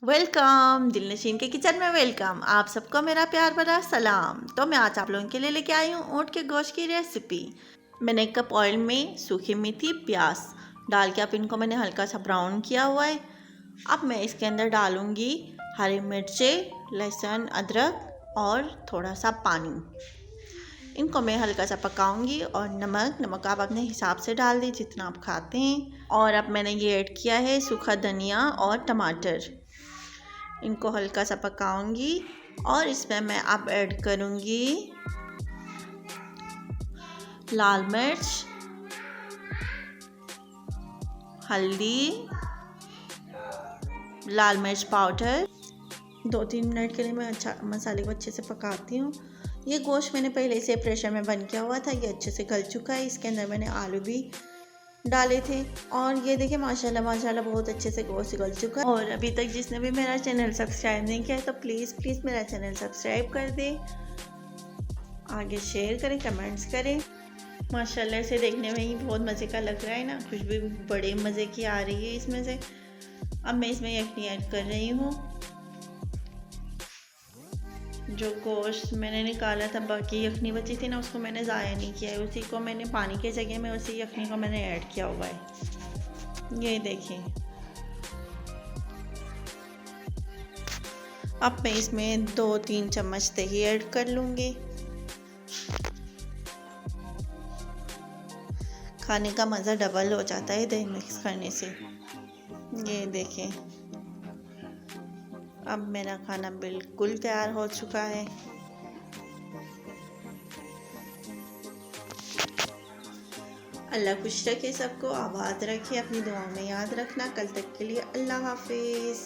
Welcome दिल नशीन के kitchen में वेलकम। आप सबको मेरा प्यार भरा सलाम। तो मैं आज आप लोगों के लिए लेके आई हूँ ऊँट के गोश्त की रेसिपी। मैंने एक कप ऑयल में सूखी मेथी प्याज डाल के अब इनको मैंने हल्का सा ब्राउन किया हुआ है। अब मैं इसके अंदर डालूँगी हरी मिर्चें, लहसुन, अदरक और थोड़ा सा पानी। इनको मैं हल्का सा पकाऊंगी और नमक आप अपने हिसाब से डाल दीजिए जितना आप खाते हैं। और अब मैंने ये ऐड किया है सूखा धनिया और टमाटर। इनको हल्का सा पकाऊंगी और इसमें मैं अब ऐड करूंगी लाल मिर्च, हल्दी, लाल मिर्च पाउडर। 2-3 मिनट के लिए मैं मसाले को अच्छे से पकाती हूँ। ये गोश्त मैंने पहले से प्रेशर में बन किया हुआ था, ये अच्छे से गल चुका है। इसके अंदर मैंने आलू भी डाले थे और ये देखिए माशाल्लाह बहुत अच्छे से गोश्त गल चुका है। और अभी तक जिसने भी मेरा चैनल सब्सक्राइब नहीं किया है तो प्लीज़ मेरा चैनल सब्सक्राइब कर दें, आगे शेयर करें, कमेंट्स करें। माशाल्लाह से देखने में ही बहुत मज़े का लग रहा है ना, खुशबू बड़े मज़े की आ रही है इसमें से। अब मैं इसमें यखनी ऐड कर रही हूँ। जो गोश्त मैंने निकाला था, बाकी यखनी बची थी ना, उसको मैंने ज़ाया नहीं किया है, उसी को मैंने पानी के जगह में उसी यखनी को मैंने ऐड किया हुआ है। ये देखिए। अब मैं इसमें 2-3 चम्मच दही ऐड कर लूँगी। खाने का मज़ा डबल हो जाता है दही मिक्स करने से। ये देखें, अब मेरा खाना बिल्कुल तैयार हो चुका है। अल्लाह खुश रखे सबको, आबाद रखे, अपनी दुआओं में याद रखना। कल तक के लिए अल्लाह हाफिज़।